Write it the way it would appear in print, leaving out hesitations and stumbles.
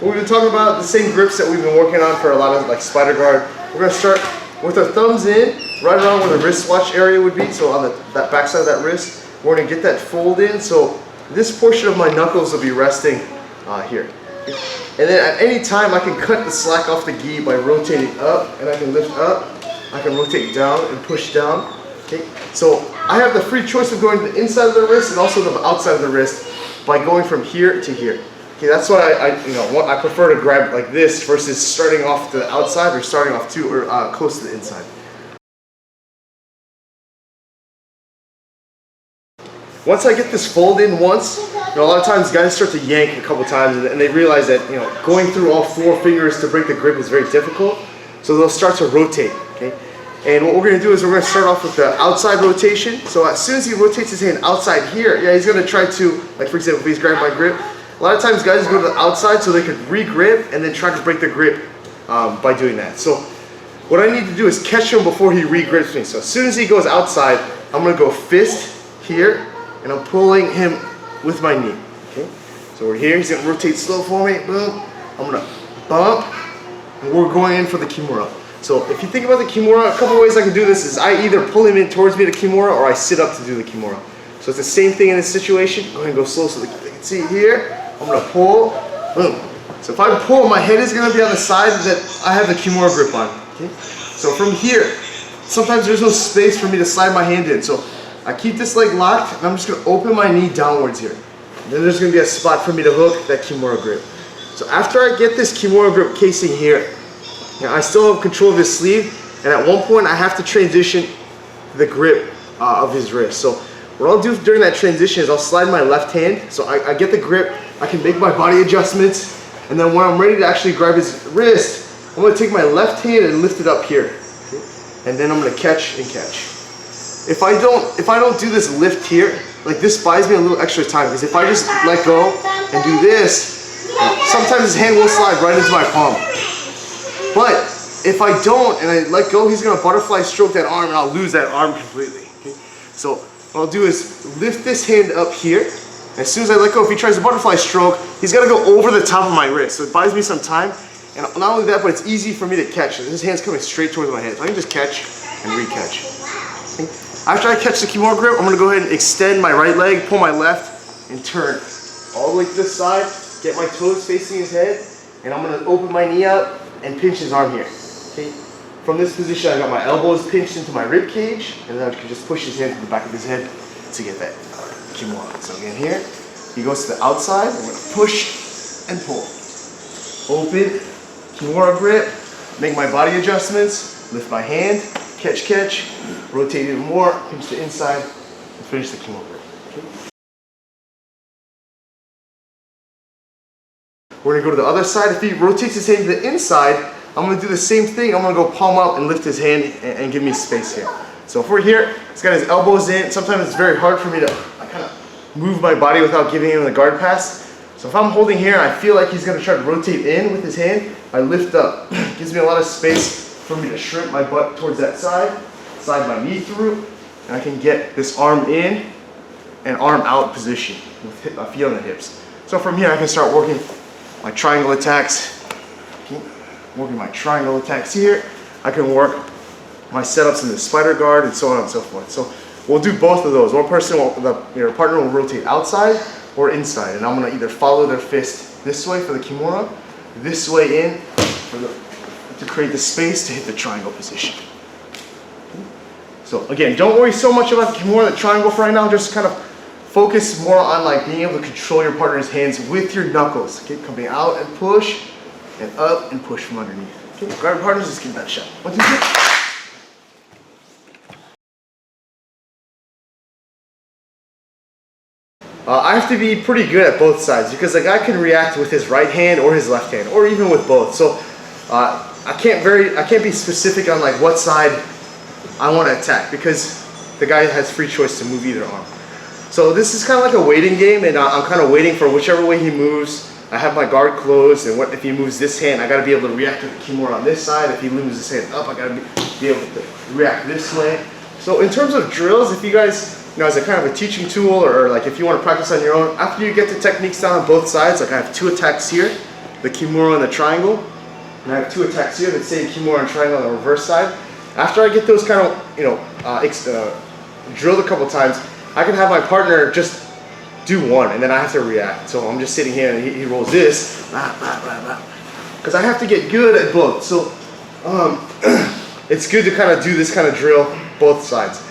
we've been talking about the same grips that we've been working on for a lot of like spider guard. We're gonna start with our thumbs in, right around where the wristwatch area would be. So on that back side of that wrist, we're gonna get that fold in. So this portion of my knuckles will be resting here. And then at any time, I can cut the slack off the gi by rotating up, and I can lift up. I can rotate down and push down. Okay, so I have the free choice of going to the inside of the wrist and also the outside of the wrist by going from here to here. Okay, that's why I prefer to grab like this versus starting off to the outside or starting off close to the inside. Once I get this fold in once, a lot of times guys start to yank a couple times and they realize that going through all 4 fingers to break the grip is very difficult. So they'll start to rotate. Okay, and what we're going to do is we're going to start off with the outside rotation. So as soon as he rotates his hand outside here, yeah, he's going to try to, like for example, if he's grabbing my grip. A lot of times guys go to the outside so they could re-grip and then try to break the grip by doing that. So what I need to do is catch him before he re-grips me. So as soon as he goes outside, I'm going to go fist here and I'm pulling him with my knee. Okay, so we're here, he's going to rotate slow for me, boom. I'm going to bump and we're going in for the Kimura. So if you think about the Kimura, a couple ways I can do this is I either pull him in towards me to Kimura or I sit up to do the Kimura. So it's the same thing in this situation. Go ahead and go slow so they can see here. I'm going to pull, boom. So if I pull, my head is going to be on the side that I have the Kimura grip on. Okay? So from here, sometimes there's no space for me to slide my hand in. So I keep this leg locked and I'm just going to open my knee downwards here. And then there's going to be a spot for me to hook that Kimura grip. So after I get this Kimura grip casing here, I still have control of his sleeve, and at one point I have to transition the grip of his wrist. So what I'll do during that transition is I'll slide my left hand, so I get the grip, I can make my body adjustments, and then when I'm ready to actually grab his wrist, I'm going to take my left hand and lift it up here, okay? And then I'm going to catch and catch. If I don't do this lift here, like this buys me a little extra time, because if I just let go and do this, sometimes his hand will slide right into my palm. But if I don't and I let go, he's going to butterfly stroke that arm and I'll lose that arm completely. Okay? So what I'll do is lift this hand up here. As soon as I let go, if he tries a butterfly stroke, he's got to go over the top of my wrist. So it buys me some time. And not only that, but it's easy for me to catch. His hand's coming straight towards my head. So I can just catch and re-catch. Okay? After I catch the Kimura grip, I'm going to go ahead and extend my right leg, pull my left, and turn all the way to this side, get my toes facing his head, and I'm going to open my knee up and pinch his arm here. Okay. From this position, I got my elbows pinched into my rib cage, and then I can just push his hand to the back of his head to get that Kimura. So again, here he goes to the outside. I'm going to push and pull. Open, Kimura grip. Make my body adjustments. Lift my hand, catch, rotate even more, pinch the inside, and finish the Kimura grip. Okay. We're going to go to the other side. If he rotates his hand to the inside, I'm going to do the same thing. I'm going to go palm up and lift his hand and give me space here. So if we're here, he's got his elbows in. Sometimes it's very hard for me to kind of move my body without giving him the guard pass. So if I'm holding here and I feel like he's going to try to rotate in with his hand, I lift up. It gives me a lot of space for me to shrimp my butt towards that side, slide my knee through, and I can get this arm in and arm out position with a feel in the hips. So from here, I can start working my triangle attacks. Okay. Working my triangle attacks here. I can work my setups in the spider guard and so on and so forth. So we'll do both of those. One person, your partner will rotate outside or inside, and I'm going to either follow their fist this way for the Kimura, this way in to create the space to hit the triangle position. Okay. So again, don't worry so much about the Kimura, the triangle for right now. Just kind of focus more on like being able to control your partner's hands with your knuckles. Okay, coming out and push, and up and push from underneath. Okay, grab your partners, just give that shot. 1, 2, 3. I have to be pretty good at both sides because the guy can react with his right hand or his left hand, or even with both. So I can't be specific on like what side I want to attack because the guy has free choice to move either arm. So this is kind of like a waiting game, and I'm kind of waiting for whichever way he moves. I have my guard closed, and if he moves this hand, I got to be able to react to the Kimura on this side. If he moves his hand up, I got to be able to react this way. So in terms of drills, if you guys, as a kind of a teaching tool, or like if you want to practice on your own, after you get the techniques down on both sides, like I have 2 attacks here, the Kimura and the triangle. And I have 2 attacks here, the same Kimura and triangle on the reverse side. After I get those kind of, drilled a couple times, I can have my partner just do one, and then I have to react. So I'm just sitting here, and he rolls this, because I have to get good at both. So it's good to kind of do this kind of drill both sides.